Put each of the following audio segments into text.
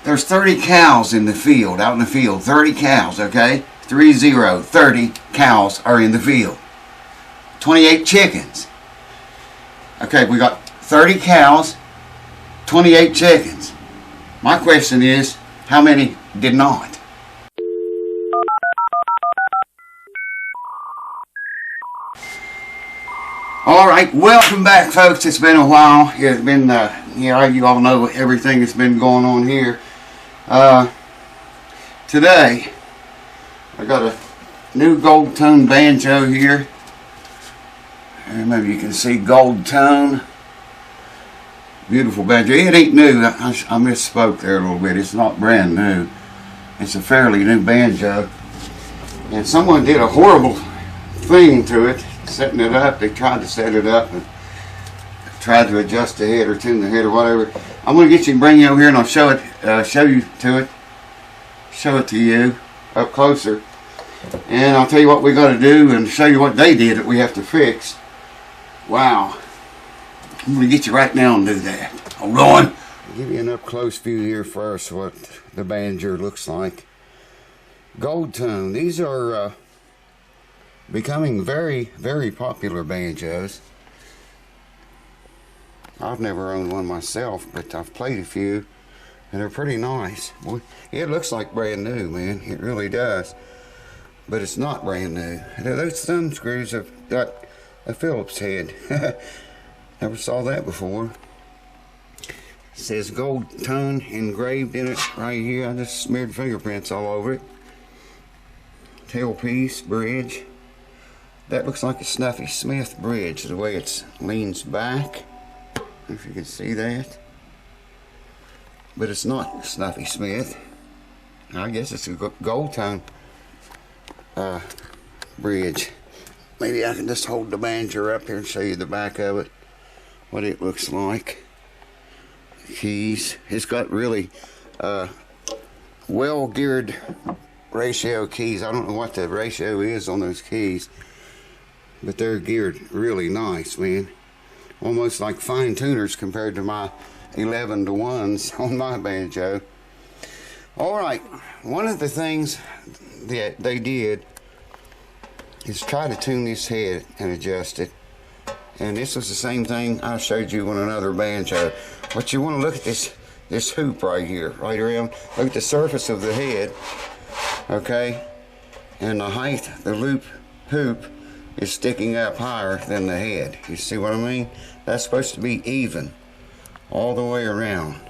There's 30 cows in the field, out in the field. 30 cows, okay? 30 cows are in the field. 28 chickens. Okay, we got 30 cows, 28 chickens. My question is, how many did not? Alright, welcome back, folks. It's been a while. It's been, you all know everything that's been going on here. Today, I got a new gold tone banjo here. And maybe you can see gold tone. Beautiful banjo. It ain't new. I misspoke there a little bit. It's not brand new. It's a fairly new banjo. And someone did a horrible thing to it, setting it up. They tried to set it up and tried to adjust the head or tune the head or whatever. I'm going to get you and bring you over here and I'll show it, show it to you up closer. And I'll tell you what we got to do and show you what they did that we have to fix. Wow. I'm going to get you right now and do that. Hold on. I'll give you an up close view here first what the banjo looks like. Gold tone. These are becoming very, very popular banjos. I've never owned one myself, but I've played a few and they're pretty nice. Boy, it looks like brand new, man. It really does. But it's not brand new. Those thumb screws have got a Phillips head. Never saw that before. It says gold tone engraved in it right here. I just smeared fingerprints all over it. Tailpiece, bridge. That looks like a Snuffy Smith bridge, the way it leans back. If you can see that. But it's not Snuffy Smith. I guess it's a gold tone bridge. Maybe I can just hold the banjo up here and show you the back of it, what it looks like. Keys. It's got really well geared ratio keys. I don't know what the ratio is on those keys, but they're geared really nice, man. Almost like fine tuners compared to my 11 to 1s on my banjo. Alright, one of the things that they did is try to tune this head and adjust it. And this was the same thing I showed you on another banjo. But you want to look at this hoop right here, right around. Look at the surface of the head, okay? And the height, the loop hoop is sticking up higher than the head. You see what I mean? That's supposed to be even all the way around.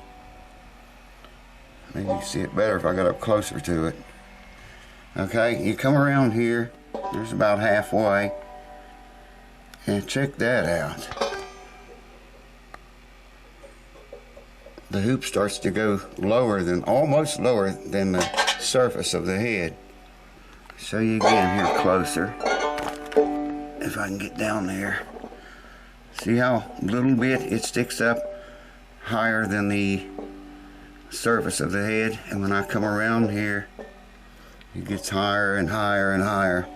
Maybe you see it better if I got up closer to it. Okay, you come around here, there's about halfway, and check that out. The hoop starts to go lower than, almost lower than the surface of the head. Show you again here closer. If I can get down there. See how little bit it sticks up higher than the surface of the head, and when I come around here it gets higher and higher and higher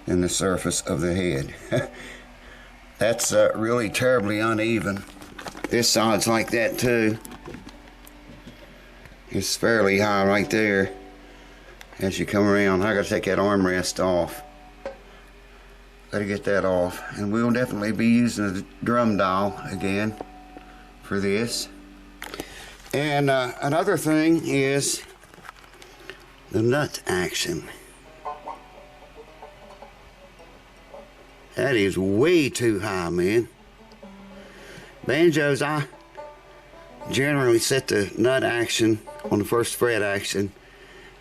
than the surface of the head. That's really terribly uneven. This side's like that too. It's fairly high right there. As you come around, I gotta take that armrest off. Gotta get that off. And we'll definitely be using a drum dial again for this. And another thing is the nut action. That is way too high, man. Banjos, I generally set the nut action on the first fret action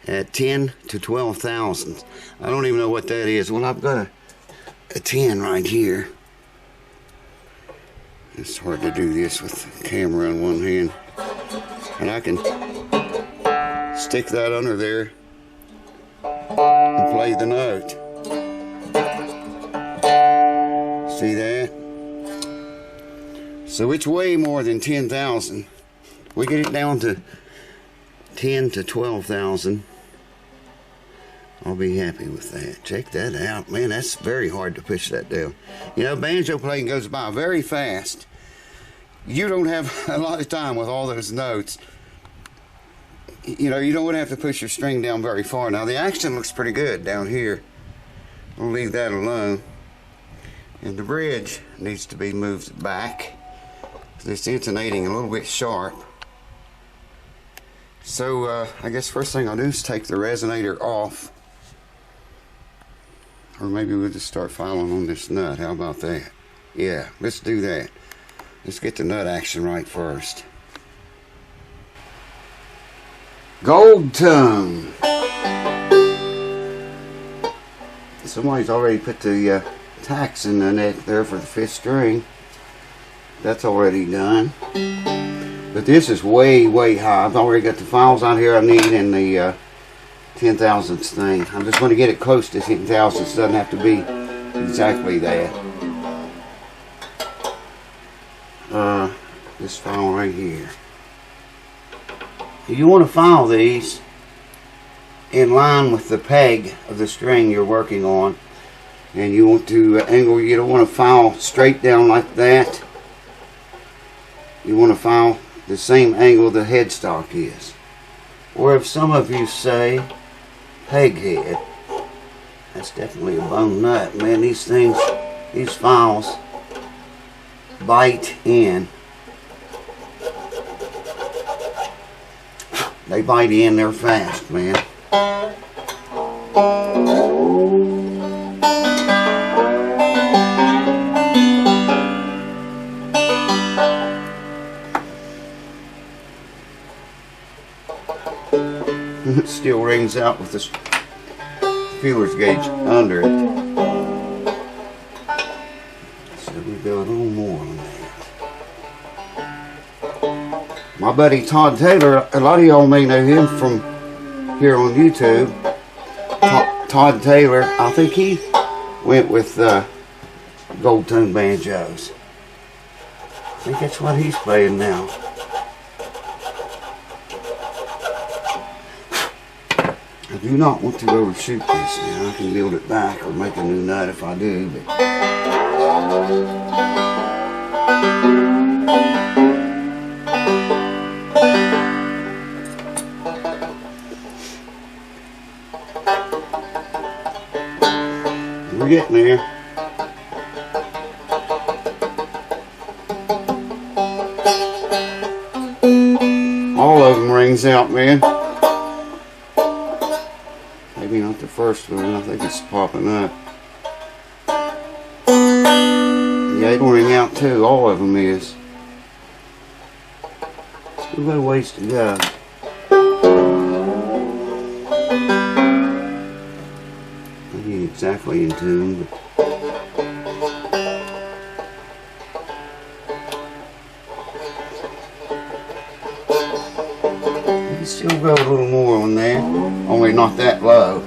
at 10 to 12 thousandths. I don't even know what that is. Well, I've got a 10 right here. It's hard to do this with the camera in one hand. And I can stick that under there and play the note. See that? So it's way more than 10,000. We get it down to 10 to 12,000. I'll be happy with that. Check that out. Man, that's very hard to push that down. You know, banjo playing goes by very fast. You don't have a lot of time with all those notes. you know, you don't want to have to push your string down very far. Now the action looks pretty good down here. We'll leave that alone. And the bridge needs to be moved back. It's intonating a little bit sharp. So I guess first thing I'll do is take the resonator off. Or maybe we'll just start filing on this nut. How about that? Yeah, let's do that. Let's get the nut action right first. Gold tongue. Somebody's already put the tacks in the neck there for the 5th string. That's already done. But this is way, way high. I've already got the files out here I need and the 10,000ths thing. I'm just going to get it close to 10,000ths. It doesn't have to be exactly that. This file right here. You want to file these in line with the peg of the string you're working on, and you want to angle. You don't want to file straight down like that. You want to file the same angle the headstock is, or if some of you say peg head, that's definitely a bone nut, man. These things, these files bite in. They bite in there fast, man. It still rings out with this feeler's gauge under it. So we go a little more on that. My buddy Todd Taylor, a lot of y'all may know him from here on YouTube. Todd Taylor, I think he went with gold tone banjos. I think that's what he's playing now. I do not want to overshoot this now. I can build it back or make a new nut if I do, but we're getting there. All of them rings out, man. Maybe not the first one. I think it's popping up. Yeah, it'll ring out too. All of them is. Still got a ways to go. Exactly in tune, but you can still go a little more on there, only not that low.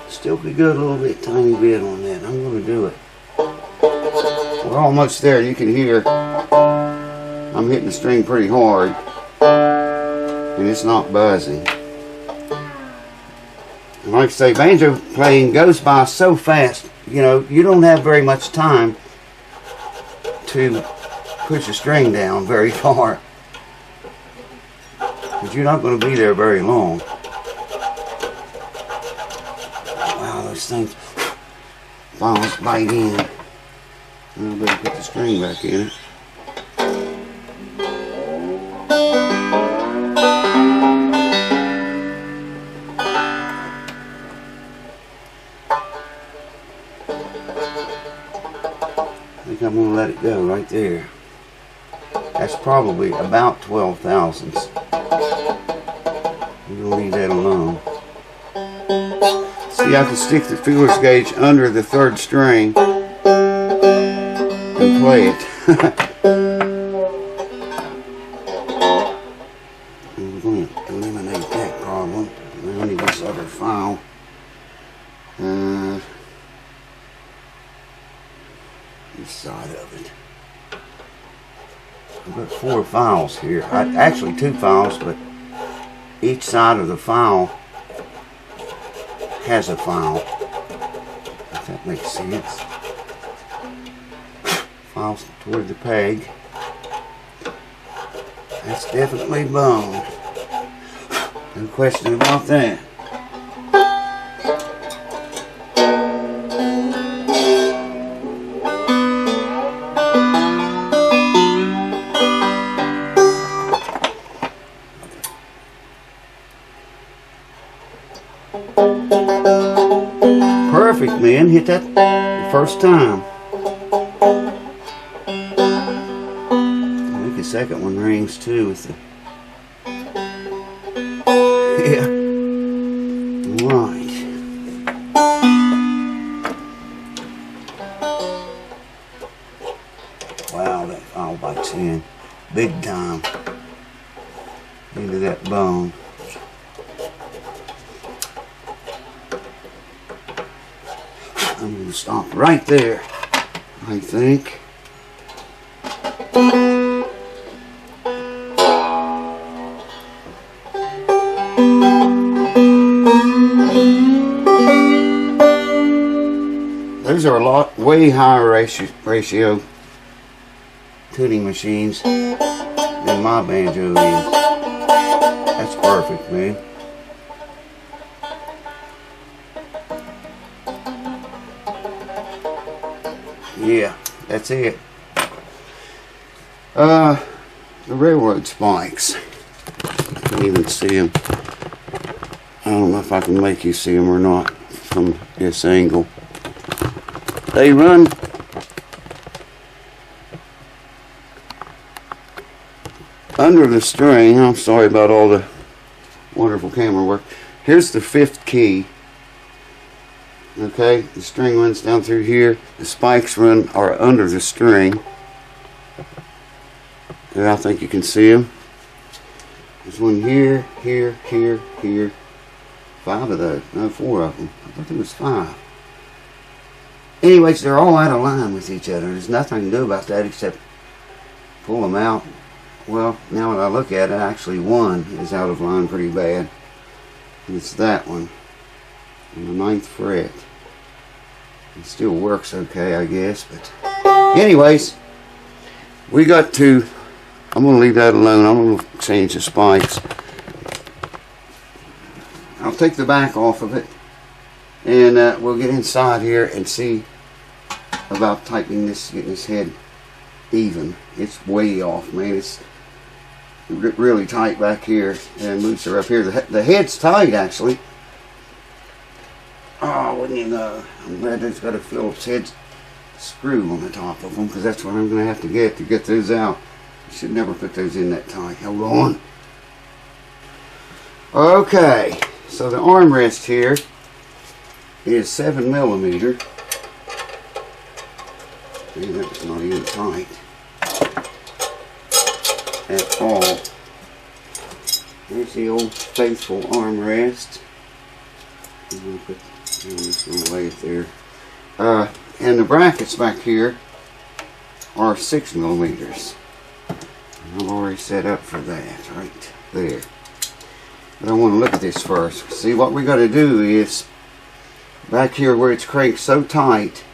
Still could go a little bit, tiny bit on that. I'm going to do it. We're almost there. You can hear I'm hitting the string pretty hard, and it's not buzzing. And like I say, banjo playing goes by so fast. You know, you don't have very much time to push a string down very far, because you're not going to be there very long. Wow, those things, files bite in. I better put the string back in it. I think I'm going to let it go right there. That's probably about 12,000ths. I'm going to leave that alone. See, I can stick the feeler's gauge under the 3rd string and play it. I'm going to eliminate that problem. I need this other file. This side of it. I've got 4 files here. Actually 2 files, but each side of the file has a file. If that That makes sense. Files toward the peg. That's definitely bone. No question about that. Perfect, man. Hit that the first time. I think the second one rings too with the... Yeah. Right. Wow, that file bites in big time into that bone. I'm going to stop right there, I think. Those are way higher ratio tuning machines than my banjo is. That's perfect, man. Yeah, that's it. The railroad spikes. You can't even see them. I don't know if I can make you see them or not from this angle. They run under the string. I'm sorry about all the wonderful camera work. Here's the 5th key. Okay, the string runs down through here. The spikes are under the string. And I think you can see them. There's one here, here, here, here. 5 of those. No, 4 of them. I thought there was 5. Anyways, they're all out of line with each other. There's nothing I can do about that except pull them out. Well, now that I look at it, actually one is out of line pretty bad. And it's that one. On the 9th fret. It still works okay, I guess, but anyways, we got to, I'm going to leave that alone. I'm going to change the spikes. I'll take the back off of it, and we'll get inside here and see about tightening this, getting this head even. It's way off, man. It's really tight back here and looser up here. The head's tight, actually. Oh, wouldn't you know? I'm glad it's got a Phillips head screw on the top of them, because that's what I'm going to have to get those out. You should never put those in that tight. Hold on. Okay, so the armrest here is 7mm. Man, that was not even tight at all. There's the old faithful armrest. I'm just going to lay it there. And the brackets back here are 6mm. I've already set up for that right there. But I want to look at this first. See, what we got to do is back here where it's cranked so tight,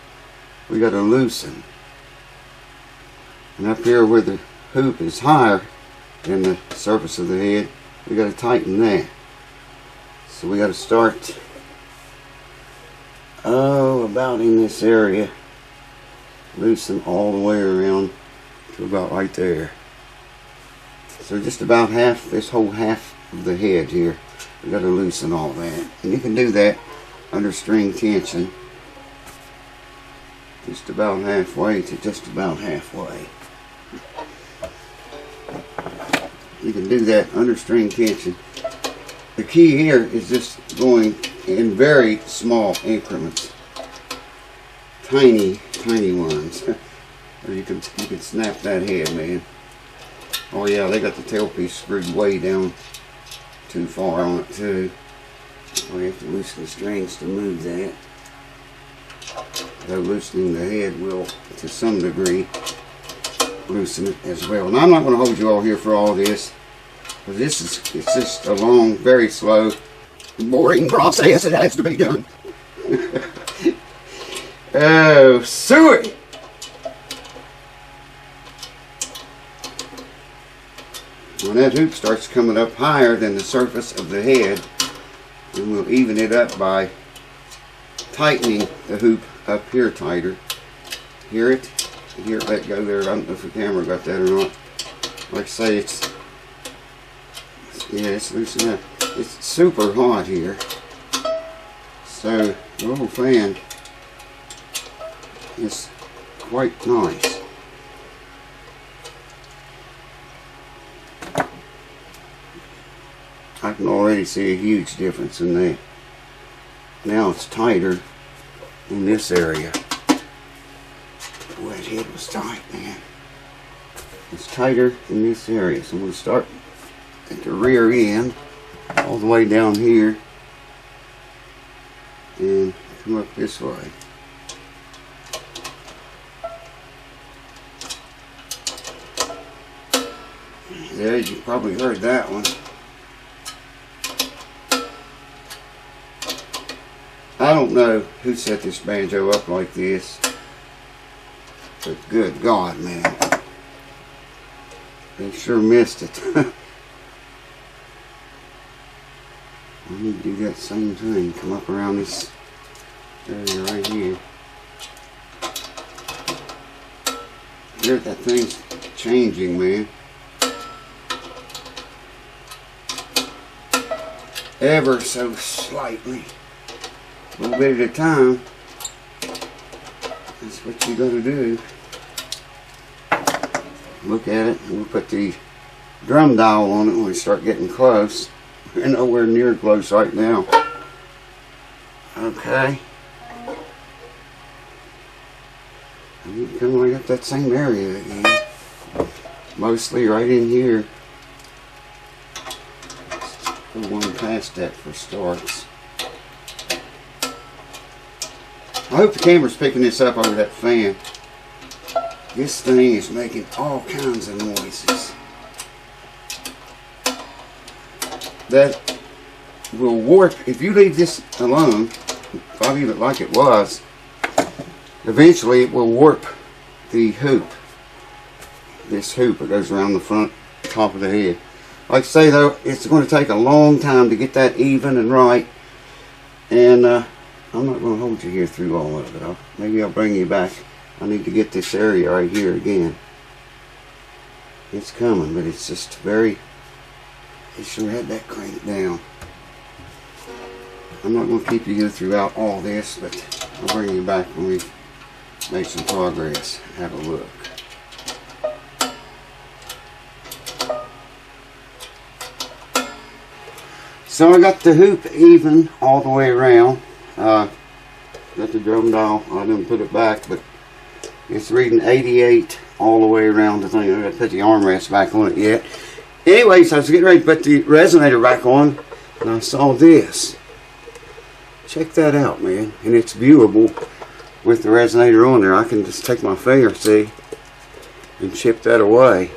we got to loosen. And up here where the hoop is higher than the surface of the head, we got to tighten that. So we got to start about in this area, loosen all the way around to about right there. So just about half, this whole half of the head here, we got to loosen all that. And you can do that under string tension, just about halfway to just about halfway. You can do that under string tension. The key here is just going in very small increments, tiny ones. Or you can snap that head, man. Oh yeah, they got the tailpiece screwed way down too far on it too. We have to loosen the strings to move that. Though loosening the head will, to some degree, loosen it as well. Now I'm not going to hold you all here for all this, because it's just a long, very slow, boring process that has to be done. Oh, suey! When that hoop starts coming up higher than the surface of the head, then we'll even it up by tightening the hoop up here tighter. Hear it? Hear it let go there. I don't know if the camera got that or not. Like I say, it's loosened up. It's super hot here. So the little fan is quite nice. I can already see a huge difference in that. Now it's tighter in this area. Boy, that head was tight, man. It's tighter in this area. So I'm going to start at the rear end, all the way down here, and come up this way. There, you probably heard that one. I don't know who set this banjo up like this, but good God, man, they sure missed it. I need to do that same thing, come up around this area right here. Here, that thing's changing, man. Ever so slightly. A little bit at a time. That's what you gotta do. Look at it, and we'll put the drum dial on it when we start getting close. We're nowhere near close right now. Okay. I'm coming right up that same area again. Mostly right in here. Let's go one past that for starts. I hope the camera's picking this up over that fan. This thing is making all kinds of noises. That will warp, if you leave this alone, if I leave it like it was, eventually it will warp the hoop. This hoop that goes around the front top of the head. Like I say though, it's going to take a long time to get that even and right. And I'm not going to hold you here through all of it. Maybe I'll bring you back. I need to get this area right here again. It's coming, but it's just very... It sure had that cranked down. I'm not going to keep you here throughout all this, but I'll bring you back when we've made some progress. Have a look. So I got the hoop even all the way around. Got the drum dial. I didn't put it back, but it's reading 88 all the way around the thing. I haven't put the armrest back on it yet. Anyways, I was getting ready to put the resonator back on, and I saw this. Check that out, man. And it's viewable with the resonator on there. I can just take my finger, see, and chip that away.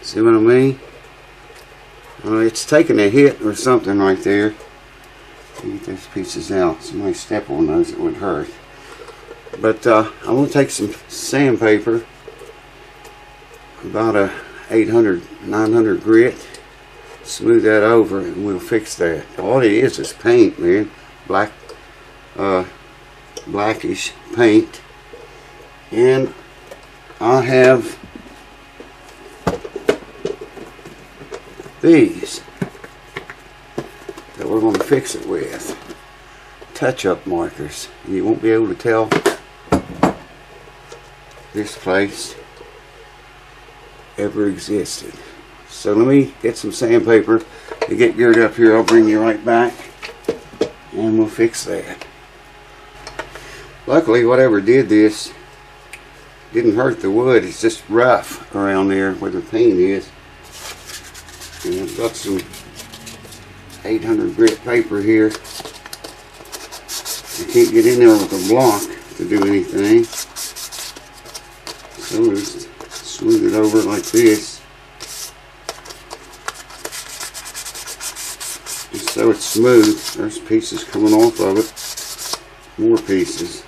See what I mean? It's taking a hit or something right there. Get those pieces out. Somebody step on those, it would hurt. But I'm going to take some sandpaper, about a 800, 900 grit, smooth that over, and we'll fix that. All it is paint, man. Blackish paint. And I have these that we're going to fix it with. Touch-up markers. You won't be able to tell this place ever existed. So let me get some sandpaper to get geared up here. I'll bring you right back and we'll fix that. Luckily, whatever did this didn't hurt the wood. It's just rough around there where the paint is. And I've got some 800 grit paper here. I can't get in there with a block to do anything. So we'll just smooth it over like this. Just so it's smooth. There's pieces coming off of it. More pieces.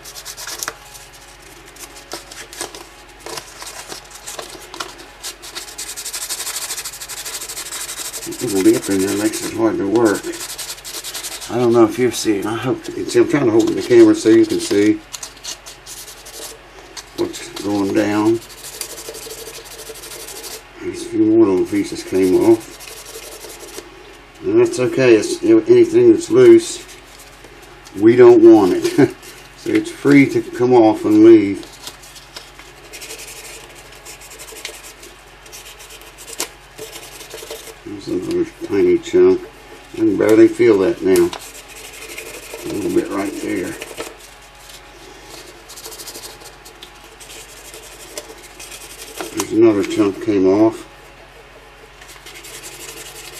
little lip in there makes it hard to work. I don't know if you're seeing. I hope you can see. I'm kind of holding the camera so you can see what's going down. These few more little pieces came off. And that's okay. It's, anything that's loose, we don't want it. So it's free to come off and leave. There's another tiny chunk. I can barely feel that now. A little bit right there. There's another chunk came off.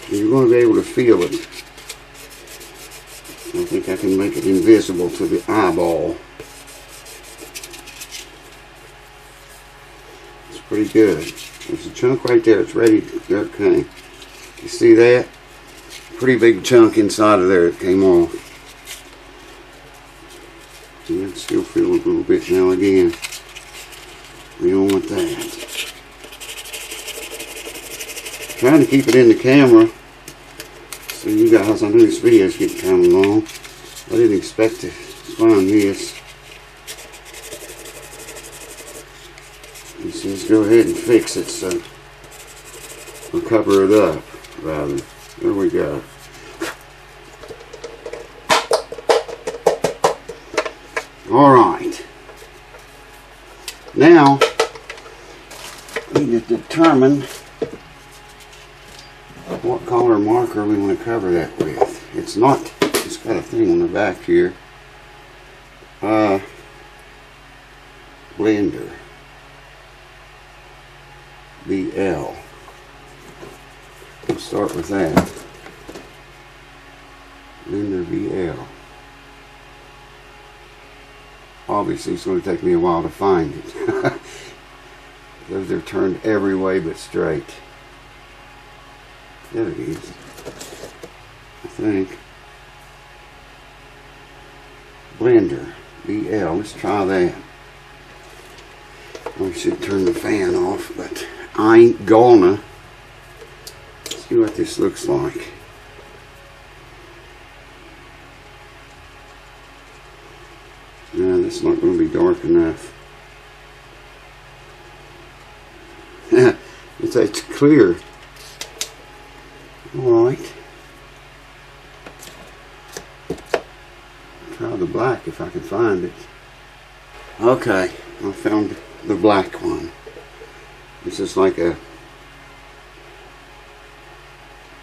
And you're going to be able to feel it. I think I can make it invisible to the eyeball. It's pretty good. There's a chunk right there. It's ready. There it came. You see that? Pretty big chunk inside of there. It came off. You can still feel it a little bit now again. We don't want that. Trying to keep it in the camera. So you guys, I know this video is getting kind of long. I didn't expect to find this. He says go ahead and fix it, so we'll cover it up, rather. There we go. Alright. Now, we need to determine what color marker we want to cover that with. It's not, it's got a thing on the back here. Blender. BL. We'll start with that. Blender BL. Obviously it's going to take me a while to find it. Those are turned every way but straight. There it is. I think. Blender BL. Let's try that. I should turn the fan off, but I ain't gonna. See what this looks like. No, that's not going to be dark enough. It's clear. Alright. Try the black if I can find it. Okay, I found the black one. This is like a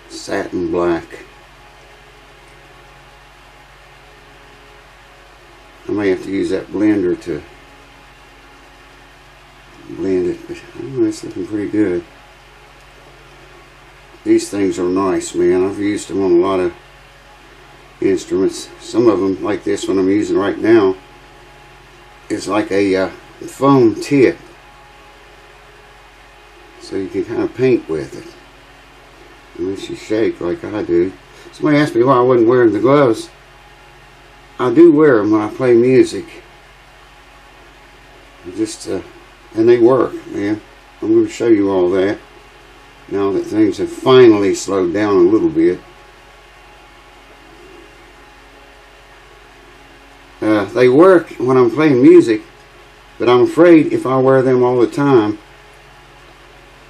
satin black. I may have to use that blender to blend it, but I don't know, it's looking pretty good. These things are nice, man. I've used them on a lot of instruments. Some of them, like this one I'm using right now, is like a foam tip. So you can kind of paint with it. Unless you shake like I do. Somebody asked me why I wasn't wearing the gloves. I do wear them when I play music. And they work, man. I'm going to show you all that now that things have finally slowed down a little bit. They work when I'm playing music, but I'm afraid if I wear them all the time,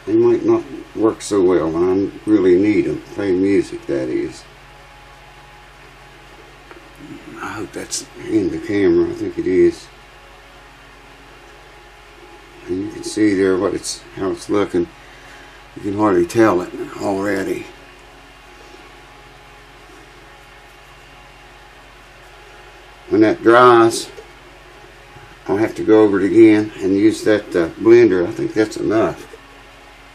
they might not work so well when I really need them. Playing music, that is. I hope that's in the camera. I think it is. And you can see there how it's looking. You can hardly tell it already. When that dries, I'll have to go over it again and use that blender. I think that's enough.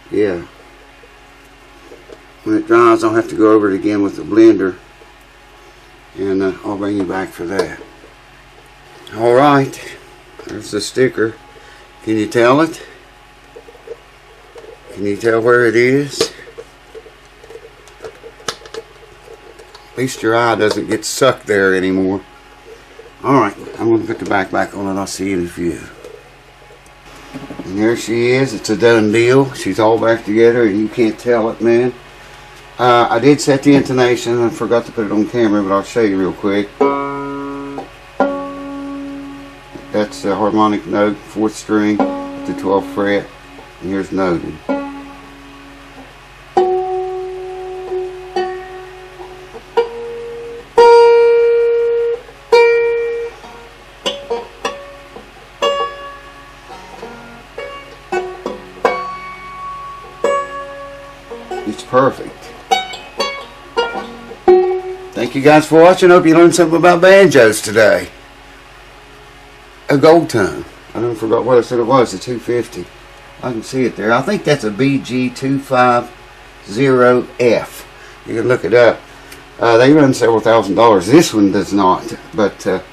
Yeah. When it dries, I'll have to go over it again with the blender, and I'll bring you back for that. Alright, there's the sticker. Can you tell it? Can you tell where it is? At least your eye doesn't get sucked there anymore. Alright, I'm going to put the back on and I'll see you in a few. And there she is. It's a done deal. She's all back together and you can't tell it, man. I did set the intonation. I forgot to put it on camera, but I'll show you real quick. That's a harmonic note, 4th string to 12th fret. And here's noted. It's perfect. Thank you guys for watching. Hope you learned something about banjos today. A gold tone. I don't forgot what I said it was. A 250. I can see it there. I think that's a BG250F. You can look it up. They run several $1,000s. This one does not, but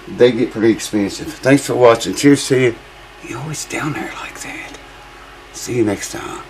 they get pretty expensive. Thanks for watching. Cheers to you. You're always down there like that. See you next time.